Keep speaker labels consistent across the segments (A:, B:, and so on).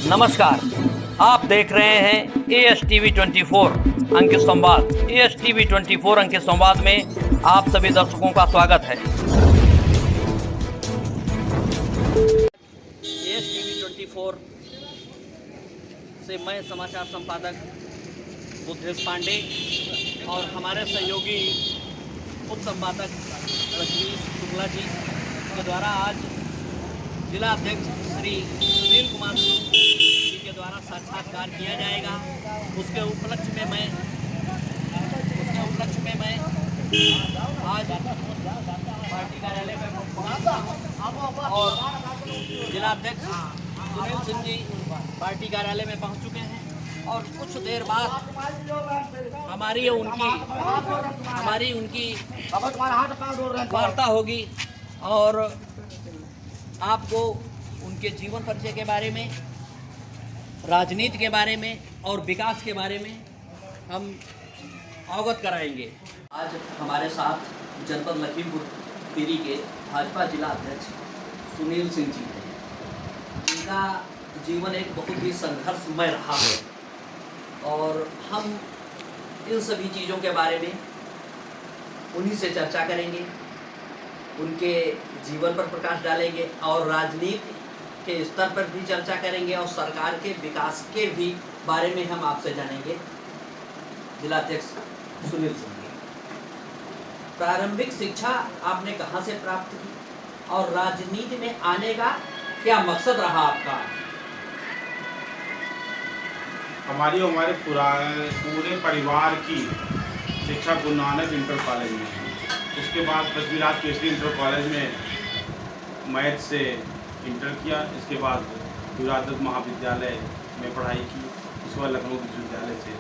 A: नमस्कार, आप देख रहे हैं ASTV 24 अंक संवाद। ASTV 24 अंक संवाद में आप सभी दर्शकों का स्वागत है। ASTV 24 से मैं समाचार संपादक बुद्धेश पांडे और हमारे सहयोगी उप संपादक रजनीश शुक्ला जी के द्वारा आज जिला अध्यक्ष श्री सुनील कुमार जी के द्वारा साक्षात्कार किया जाएगा। उसके उपलक्ष्य में मैं आज पार्टी कार्यालय में पहुंचा हूं और जिला अध्यक्ष सुनील सिंह जी पार्टी कार्यालय में पहुंच चुके हैं और कुछ देर बाद हमारी उनकी वार्ता होगी और आपको उनके जीवन परिचय के बारे में, राजनीति के बारे में और विकास के बारे में हम अवगत कराएंगे। आज हमारे साथ जनपद लखीमपुर खीरी के भाजपा जिला अध्यक्ष सुनील सिंह जी हैं, जिनका जीवन एक बहुत ही संघर्षमय रहा है और हम इन सभी चीज़ों के बारे में उन्हीं से चर्चा करेंगे, उनके जीवन पर प्रकाश डालेंगे और राजनीति के स्तर पर भी चर्चा करेंगे और सरकार के विकास के भी बारे में हम आपसे जानेंगे। जिलाध्यक्ष सुनील सिंह जी, प्रारंभिक शिक्षा आपने कहाँ से प्राप्त की और राजनीति में आने का क्या मकसद रहा आपका?
B: हमारे पूरे परिवार की शिक्षा गुरु नानक इंटर कॉलेज में है। उसके बाद पृथ्वीराज केसरी इंटर कॉलेज में मैथ से इंटर किया। इसके बाद युवराज दत्त महाविद्यालय में पढ़ाई की। उसके बाद लखनऊ विश्वविद्यालय से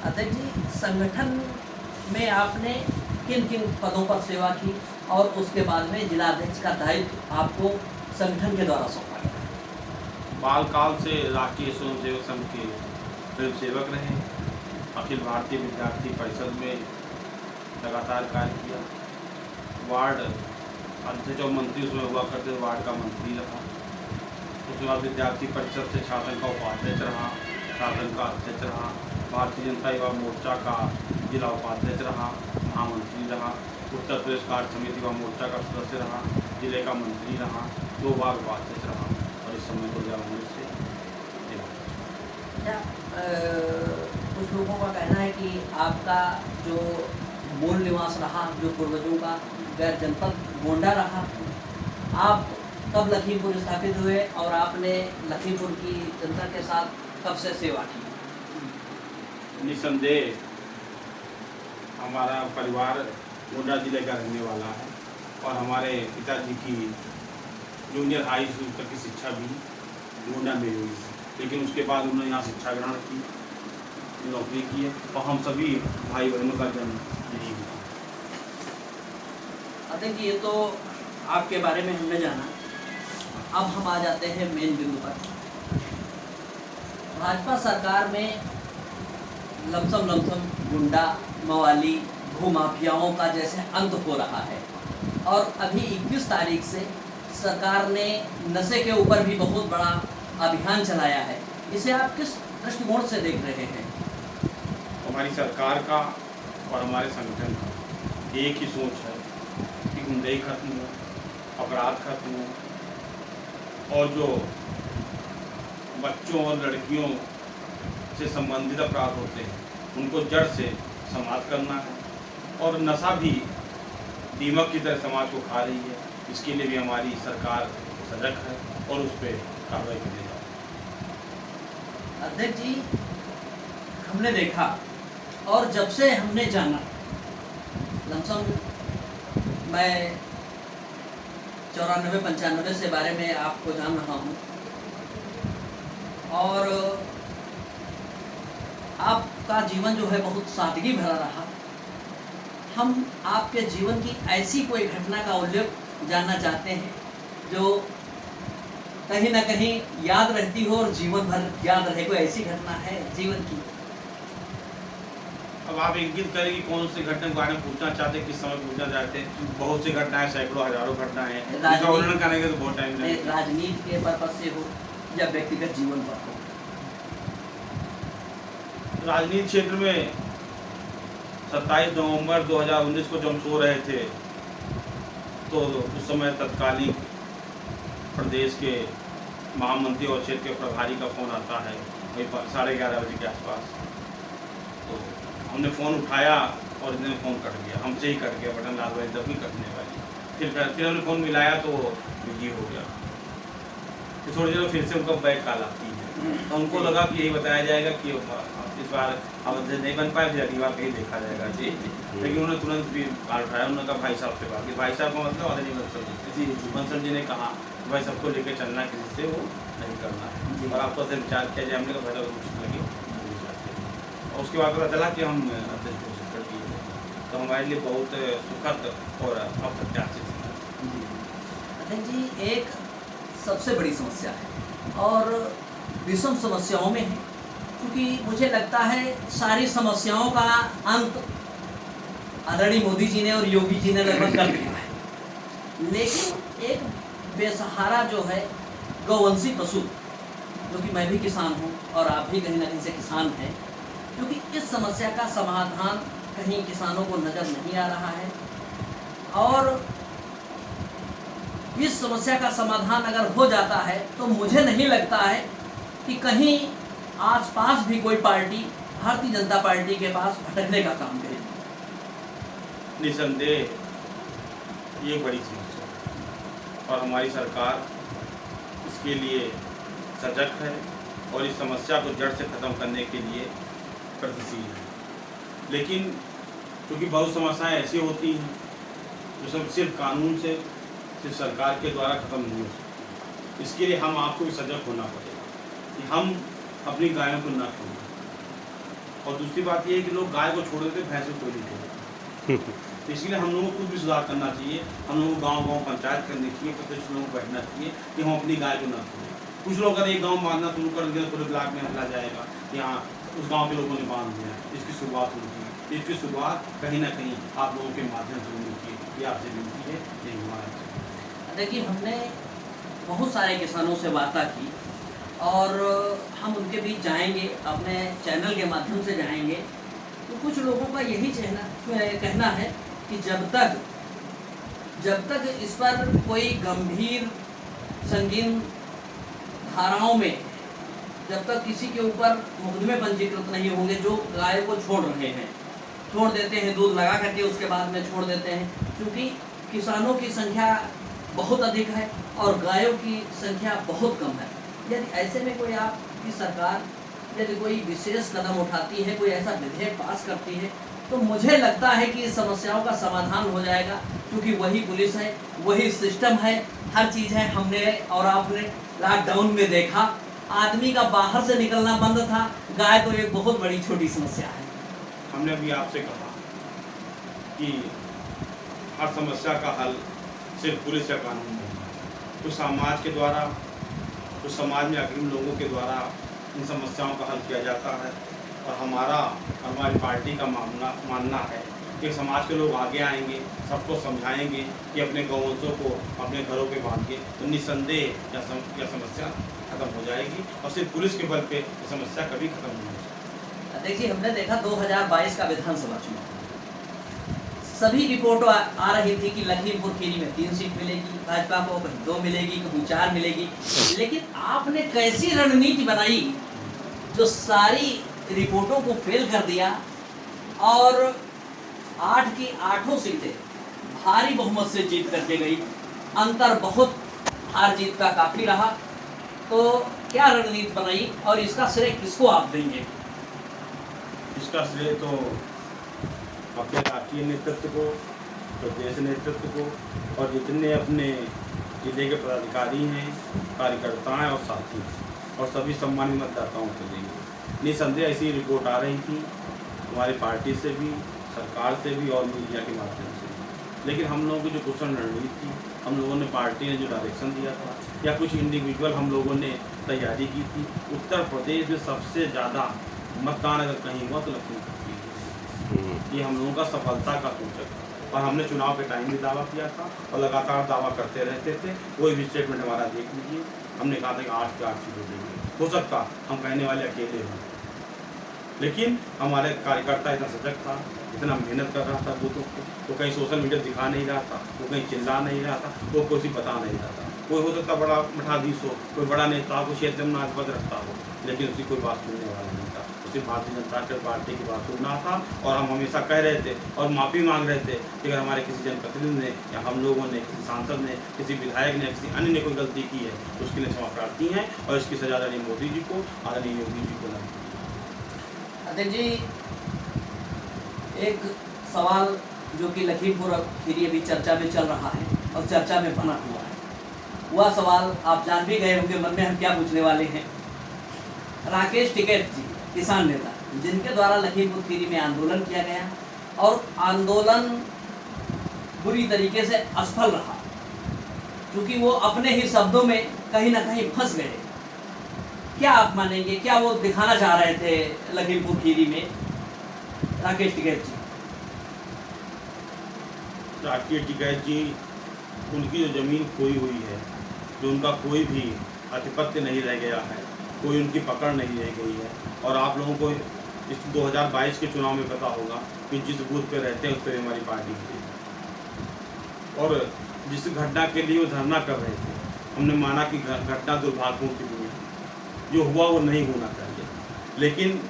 A: अध्यक्ष जी, संगठन में आपने किन किन पदों पर सेवा की और उसके बाद में जिलाध्यक्ष का दायित्व आपको संगठन के द्वारा सौंपा गया?
B: बाल काल से राष्ट्रीय स्वयं सेवक संघ के स्वयं सेवक रहे। अखिल भारतीय विद्यार्थी परिषद में लगातार कार्य किया। वार्ड अध्यक्ष और मंत्री उसमें हुआ करते वार्ड का मंत्री रहा। उसके बाद विद्यार्थी परिषद से शासन का उपाध्यक्ष रहा, शासन का अध्यक्ष रहा, भारतीय जनता युवा मोर्चा का जिला उपाध्यक्ष रहा, महामंत्री रहा, उत्तर प्रदेश कार्य समिति युवा मोर्चा का सदस्य रहा, जिले का मंत्री रहा, 2 बार उपाध्यक्ष रहा और इस समय 2019 से
A: कुछ लोगों का कहना है कि आपका जो मूल निवास रहा, जो पूर्वजों का गैर जनपद गोंडा रहा, आप कब लखीमपुर स्थापित हुए और आपने लखीमपुर की जनता के साथ कब से सेवा की?
B: निसंदेह हमारा परिवार गोंडा जिले का रहने वाला है और हमारे पिताजी की जूनियर हाई स्कूल तक की शिक्षा भी गोंडा में हुई, लेकिन उसके बाद उन्होंने यहाँ शिक्षा ग्रहण की, नौकरी की है और हम सभी भाई बहनों का जन्म यही हुआ।
A: अध्यक्ष जी, ये तो आपके बारे में हमने जाना। अब हम आ जाते हैं मेन बिंदु पर। भाजपा सरकार में लमसम गुंडा मवाली भूमाफियाओं का जैसे अंत हो रहा है और अभी 21 तारीख से सरकार ने नशे के ऊपर भी बहुत बड़ा अभियान चलाया है। इसे आप किस दृष्टिकोण से देख रहे हैं?
B: हमारी सरकार का और हमारे संगठन का एक ही सोच है कि गुंडई खत्म हो, अपराध खत्म हो और जो बच्चों और लड़कियों से संबंधित अपराध होते हैं उनको जड़ से समाप्त करना है और नशा भी दीमक की तरह समाज को खा रही है। इसके लिए भी हमारी सरकार सजग है और उस पर कार्रवाई करेगी।
A: अध्यक्ष जी, हमने देखा और जब से हमने जाना, लमसम मैं 94-95 से बारे में आपको जान रहा हूँ और आपका जीवन जो है बहुत सादगी भरा रहा। हम आपके जीवन की ऐसी कोई घटना का उल्लेख जानना चाहते हैं जो कहीं ना कहीं याद रहती हो और जीवन भर याद रहे। कोई ऐसी घटना है जीवन की?
B: अब आप इंगित करें कि कौन सी घटना के बारे में पूछना चाहते हैं, किस समय पूछना चाहते हैं। बहुत सी घटनाएं, सैकड़ों हजारों घटनाएं हैं, वर्णन करने के तो बहुत टाइम लगेगा।
A: राजनीति के पर्पज से हो या व्यक्तिगत जीवन पर हो?
B: राजनीति क्षेत्र में 27 नवंबर 2019 को जब हम सो रहे थे तो उस समय तत्कालीन प्रदेश के महामंत्री और क्षेत्र के प्रभारी का फ़ोन आता है वही 11:30 बजे के आसपास। तो हमने फ़ोन उठाया और इतने में फ़ोन कट गया, हमसे ही कट गया, बटन लाल वाली दबी कटने वाली। फिर हमने फ़ोन मिलाया तो बिजी हो गया। फिर थोड़ी देर फिर से उनका बैक कॉल आती है तो उनको लगा कि यही बताया जाएगा कि इस बार अब नहीं बन पाए, फिर अगली बार कहीं देखा जाएगा जी। लेकिन उन्होंने तुरंत भी कॉल उठाया, उन्होंने कहा भाई साहब से बात की। भाई साहब का मतलब आदरणीय बंसल जी ने कहा भाई सबको लेकर चलना, किसी से वो नहीं करना है और आपको ऐसे विचार किया जाए। हमने कहा भाई मुश्किल लगी और उसके बाद पता चला कि हम अध्यक्ष घोषित कर दिए। तो हमारे लिए बहुत सुखद और अप्रत्याशित
A: अध्यक्ष जी, एक सबसे बड़ी समस्या है और विषम समस्याओं में है, क्योंकि मुझे लगता है सारी समस्याओं का अंत आदरणीय मोदी जी ने और योगी जी ने लगभग कर दिया है। लेकिन एक बेसहारा जो है गौवंशी पशु, जो कि मैं भी किसान हूँ और आप भी कहीं ना कहीं से किसान हैं, क्योंकि इस समस्या का समाधान कहीं किसानों को नज़र नहीं आ रहा है। और इस समस्या का समाधान अगर हो जाता है तो मुझे नहीं लगता है कि कहीं आसपास भी कोई पार्टी भारतीय जनता पार्टी के पास भटकने का काम करेगी।
B: निसंदेह ये बड़ी समस्या है और हमारी सरकार इसके लिए सजग है और इस समस्या को जड़ से ख़त्म करने के लिए प्रगतिशील है। लेकिन क्योंकि बहुत समस्याएं ऐसी होती हैं जो सब सिर्फ कानून से, सिर्फ सरकार के द्वारा ख़त्म नहीं हो सकती, इसके लिए हम आपको भी सजग होना पड़ेगा कि हम अपनी गायों को ना छोड़ें। और दूसरी बात ये है कि लोग गाय को छोड़ देते, भैंस को कोई नहीं छोड़ते। तो इसलिए हम लोगों को खुद भी सुधार करना चाहिए। हम लोगों को गांव-गांव पंचायत करनी चाहिए, प्रत्येक लोगों को बैठना चाहिए कि हम अपनी गाय को ना छोड़ें। कुछ लोग अगर एक गाँव बांधना शुरू कर देंगे पूरे ब्लॉक में हमला जाएगा कि हाँ उस गाँव के लोगों ने बांध दिया। इसकी शुरुआत होगी, इसकी शुरुआत कहीं ना कहीं आप लोगों के माध्यम से होनी चाहिए। ये आपसे विनती है, यही हमारा।
A: देखिए, हमने बहुत सारे किसानों से वार्ता की और हम उनके बीच जाएंगे, अपने चैनल के माध्यम से जाएंगे। तो कुछ लोगों का यही कहना है कि जब तक इस पर कोई गंभीर संगीन धाराओं में, जब तक किसी के ऊपर मुकदमे पंजीकृत नहीं होंगे जो गाय को छोड़ रहे हैं, छोड़ देते हैं दूध लगा करके उसके बाद में छोड़ देते हैं, क्योंकि किसानों की संख्या बहुत अधिक है और गायों की संख्या बहुत कम है। यदि ऐसे में कोई आपकी सरकार यदि कोई विशेष कदम उठाती है, कोई ऐसा विधेयक पास करती है, तो मुझे लगता है कि इस समस्याओं का समाधान हो जाएगा, क्योंकि वही पुलिस है, वही सिस्टम है, हर चीज़ है। हमने और आपने लॉकडाउन में देखा, आदमी का बाहर से निकलना बंद था, गाय तो एक बहुत बड़ी छोटी समस्या है।
B: हमने अभी आपसे कहा कि हर समस्या का हल सिर्फ पुलिस या कानून नहीं है, तो समाज के द्वारा, तो समाज में अग्रणी लोगों के द्वारा इन समस्याओं का हल किया जाता है। और हमारी पार्टी का मानना है कि समाज के लोग आगे आएंगे, सबको समझाएंगे कि अपने गौवंशों को अपने घरों पे बांधिए, तो निसंदेह यह समस्या खत्म हो जाएगी और सिर्फ पुलिस के बल पे यह समस्या कभी खत्म नहीं हो सकती।
A: देखिए, हमने देखा 2022 का विधानसभा चुनाव, सभी रिपोर्टों आ रही थी कि लखीमपुर खीरी में 3 सीट मिलेगी भाजपा को, कहीं 2 मिलेगी, कहीं 4 मिलेगी। लेकिन आपने कैसी रणनीति बनाई जो सारी रिपोर्टों को फेल कर दिया और 8 की 8 सीटें भारी बहुमत से जीत करके गई। अंतर बहुत हार जीत का काफ़ी रहा। तो क्या रणनीति बनाई और इसका श्रेय किसको आप देंगे?
B: इसका श्रेय तो अपने राष्ट्रीय नेतृत्व को, प्रदेश नेतृत्व को और जितने अपने जिले के पदाधिकारी हैं, कार्यकर्ता हैं और साथी और सभी सम्मानित मतदाताओं को देंगे। निसंदेह ऐसी रिपोर्ट आ रही थी हमारी पार्टी से भी, सरकार से भी और मीडिया के माध्यम से भी। लेकिन हम लोगों की जो कुशल रणनीति थी, हम लोगों ने, पार्टी ने जो डायरेक्शन दिया था या कुछ इंडिविजुअल हम लोगों ने तैयारी की थी, उत्तर प्रदेश में सबसे ज़्यादा मतदान अगर कहीं हुआ तो लखीमपुर खीरी। ये हम लोगों का सफलता का सूचक है और हमने चुनाव के टाइम भी दावा किया था और लगातार दावा करते रहते थे। कोई भी स्टेटमेंट हमारा देख लीजिए, हमने कहा था कि 8 की 8 सीटें देंगे। हो सकता हम कहने वाले अकेले हों, लेकिन हमारे कार्यकर्ता इतना सजग था, इतना मेहनत कर रहा था बूथों को, वो कहीं सोशल मीडिया दिखा नहीं रहा था, वो कहीं चिल्ला नहीं रहा था, वो किसी बता नहीं रहा था। कोई हो सकता बड़ा मठाधीश हो, कोई बड़ा नेता हो, क्षेत्र में नाजपद रखता हो, लेकिन उसकी कोई बात सुनने वाला नहीं था। उसे भारतीय जनता पार्टी की बात सुनना था। और हम हमेशा कह रहे थे और माफ़ी मांग रहे थे कि अगर हमारे किसी जनप्रतिनिधि ने या हम लोगों ने, किसी सांसद ने, किसी विधायक ने, किसी अन्य ने कोई गलती की है तो उसके लिए क्षमा प्रार्थी हैं, और इसकी सजा आदरणीय मोदी जी को, आदरणीय योगी जी को नहीं।
A: अध्यक्ष जी, एक सवाल जो कि लखीमपुर खीरी अभी चर्चा में चल रहा है और चर्चा में बना हुआ है, वह सवाल आप जान भी गए होंगे मन में हम क्या पूछने वाले हैं। राकेश टिकैत जी, किसान नेता, जिनके द्वारा लखीमपुर खीरी में आंदोलन किया गया और आंदोलन बुरी तरीके से असफल रहा, क्योंकि वो अपने ही शब्दों में कहीं ना कहीं फंस गए। क्या आप मानेंगे, क्या वो दिखाना चाह रहे थे लखीमपुर खीरी में राकेश टिकैत जी?
B: राकेश टिकैत जी, उनकी जो ज़मीन खोई हुई है, जो उनका कोई भी आधिपत्य नहीं रह गया है, कोई उनकी पकड़ नहीं रह गई है। और आप लोगों को इस 2022 के चुनाव में पता होगा कि जिस बूथ पे रहते हैं उस पर हमारी पार्टी की, और जिस घटना के लिए वो धरना कर रहे थे, हमने माना कि घटना दुर्भाग्यों की हुई, जो हुआ वो नहीं होना चाहिए, लेकिन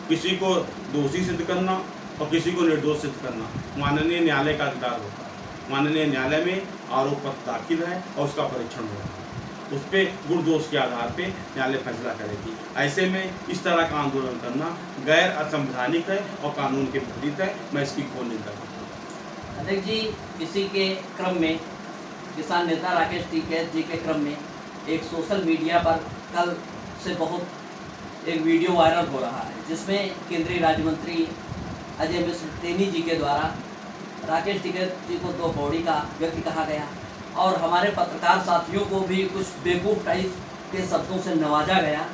B: किसी को दोषी सिद्ध करना और किसी को निर्दोष सिद्ध करना माननीय न्यायालय का अधिकार होता है। माननीय न्यायालय में आरोप पत्र दाखिल है और उसका परीक्षण होगा, उस पर गुण दोष के आधार पे न्यायालय फैसला करेगी। ऐसे में इस तरह का आंदोलन करना गैर असंवैधानिक है और कानून के विपरीत है। मैं इसकी घोर निंदा करता हूँ।
A: अध्यक्ष जी, इसी के क्रम में किसान नेता राकेश टिकैत जी के क्रम में एक सोशल मीडिया पर कल से बहुत एक वीडियो वायरल हो रहा है, जिसमें केंद्रीय राज्य मंत्री अजय मिश्र टेनी जी के द्वारा राकेश टिकैत जी को 2 कौड़ी का व्यक्ति कहा गया और हमारे पत्रकार साथियों को भी कुछ बेवकूफ़ टाइप के शब्दों से नवाजा गया।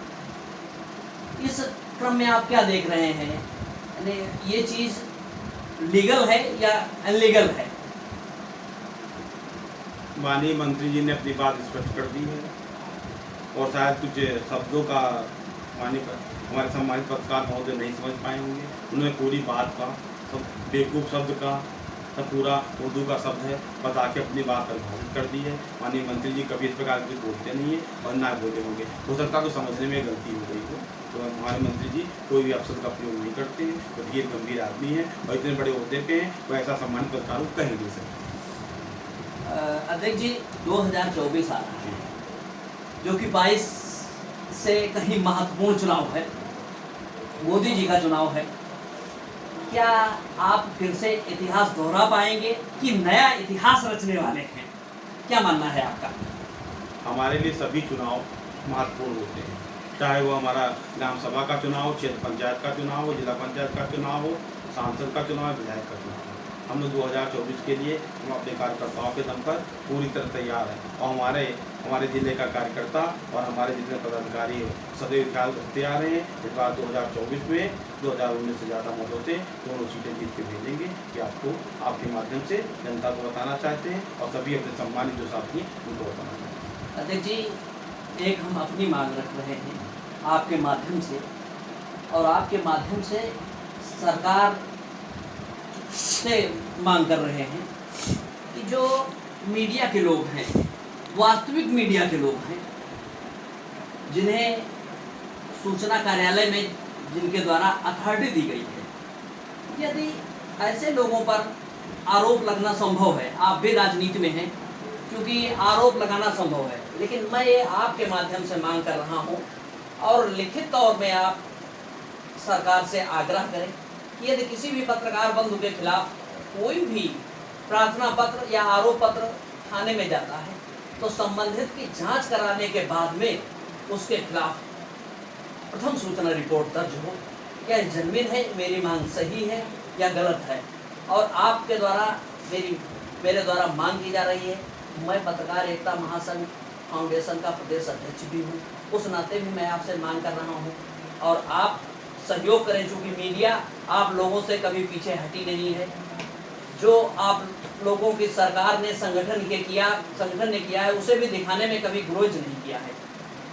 A: इस क्रम में आप क्या देख रहे हैं? यानी ये चीज़ लीगल है या अनलीगल है?
B: माननीय मंत्री जी ने अपनी बात स्पष्ट कर दी है, और शायद कुछ शब्दों का हमारे सम्मानित पत्रकार महोदय नहीं समझ पाए होंगे। उन्होंने पूरी बात का, सब बेवकूफ़ शब्द का, सब पूरा उर्दू का शब्द है बता के अपनी बात परिभाषित कर दी है। माननीय मंत्री जी कभी इस प्रकार की बोलते नहीं है और ना बोले होंगे। हो सकता है तो समझने में गलती हो गई हो। तो हमारे मंत्री जी कोई भी अवसर का प्रयोग नहीं करते हैं, तो ये गंभीर आदमी है और इतने बड़े ओहदे पे हैं, वो ऐसा सम्मानित पत्रकारों को कहीं नहीं सकते।
A: अध्यक्ष जी, 2024 आ रहा है, जो कि 22 से कहीं महत्वपूर्ण चुनाव है, मोदी जी का चुनाव है। क्या आप फिर से इतिहास दोहरा पाएंगे कि नया इतिहास रचने वाले हैं? क्या मानना है आपका?
B: हमारे लिए सभी चुनाव महत्वपूर्ण होते हैं, चाहे वो हमारा ग्राम सभा का चुनाव हो, क्षेत्र पंचायत का चुनाव हो, जिला पंचायत का चुनाव हो, सांसद का चुनाव, विधायक का चुनाव हो। हम लोग 2024 के लिए हम अपने कार्यकर्ताओं के दम पर पूरी तरह तैयार हैं, और हमारे जिले का कार्यकर्ता और हमारे जितने पदाधिकारी सदैव ख्याल रखते आ रहे हैं। इस बार 2024 में 2019 से ज़्यादा मतों से दोनों सीटें जीत के भेजेंगे, कि आपके माध्यम से जनता को बताना चाहते हैं और सभी अपने सम्मानित जो साथी हैं उनको बताना चाहते हैं।
A: अध्यक्ष जी, एक हम अपनी मांग रख रहे हैं आपके माध्यम से, और आपके माध्यम से सरकार से मांग कर रहे हैं कि जो मीडिया के लोग हैं, वास्तविक मीडिया के लोग हैं, जिन्हें सूचना कार्यालय में जिनके द्वारा अथॉरिटी दी गई है, यदि ऐसे लोगों पर आरोप लगना संभव है, आप भी राजनीति में हैं, क्योंकि आरोप लगाना संभव है, लेकिन मैं ये आपके माध्यम से मांग कर रहा हूँ और लिखित तौर में आप सरकार से आग्रह करें कि यदि किसी भी पत्रकार बंधु के खिलाफ कोई भी प्रार्थना पत्र या आरोप पत्र थाने में जाता है, तो संबंधित की जांच कराने के बाद में उसके खिलाफ प्रथम सूचना रिपोर्ट दर्ज हो, क्या जमीन है, मेरी मांग सही है या गलत है। और आपके द्वारा मेरे द्वारा मांग की जा रही है। मैं पत्रकार एकता महासंघ फाउंडेशन का प्रदेश अध्यक्ष भी हूँ, उस नाते भी मैं आपसे मांग कर रहा हूँ, और आप सहयोग करें, चूँकि मीडिया आप लोगों से कभी पीछे हटी नहीं है। जो आप लोगों की सरकार ने संगठन ने किया है, उसे भी दिखाने में कभी गुरेज नहीं किया है।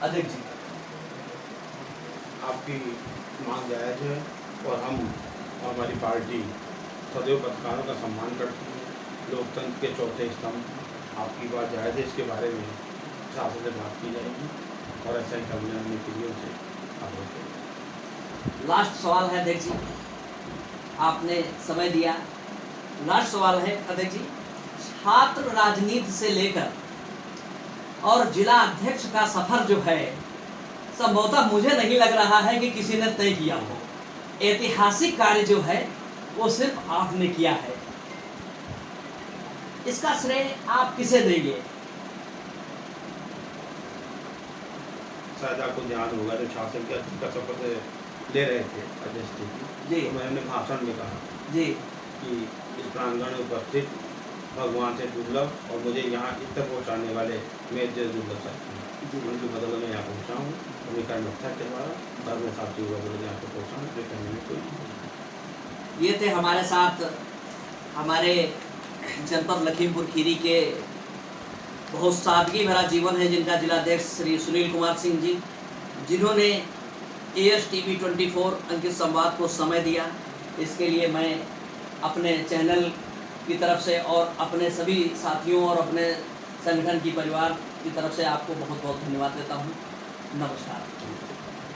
A: अध्यक्ष जी,
B: आपकी मांग जायज़ है और हम और हमारी पार्टी सदैव पत्रकारों का सम्मान करती है। लोकतंत्र के चौथे स्तंभ, आपकी बात जायज़ है, इसके बारे में शासन से बात की जाएगी और ऐसा ही करने हमने पीढ़ियों से आग्रह किया।
A: लास्ट सवाल है अध्यक्ष जी, आपने समय दिया। लास्ट सवाल है अध्यक्ष जी, छात्र राजनीति से लेकर और जिला अध्यक्ष का सफर जो है, संभवतः मुझे नहीं लग रहा है कि किसी ने तय किया हो। ऐतिहासिक कार्य जो है वो सिर्फ आपने किया है। इसका श्रेय आप किसे देंगे?
B: शायद आपको ध्यान होगा जब शासन के अध्यक्ष का शपथ ले रहे थे अध्यक्ष जी, तो मैंने भाषण में कहा
A: जी
B: कि इस प्रांगण में उपस्थित भगवान से दुर्लभ और मुझे यहाँ इतना पहुँचाने वाले मेरे जैसे दुर्लभ साथी हैं। उनकी बदौलत में यहाँ पहुँचा हूँ। अपनी कर्मठता के द्वारा धर्म साथी हुआ बदौलत यहाँ पे पहुँचा हूँ। इसलिए कहने में कोई
A: ये थे हमारे साथ हमारे जनपद लखीमपुर खीरी के बहुत सादगी भरा जीवन है जिनका जिलाध्यक्ष श्री सुनील कुमार सिंह जी, जिन्होंने ASTV 24 अंकित संवाद को समय दिया। इसके लिए मैं अपने चैनल की तरफ से और अपने सभी साथियों और अपने संगठन की परिवार की तरफ से आपको बहुत बहुत धन्यवाद देता हूँ। नमस्कार।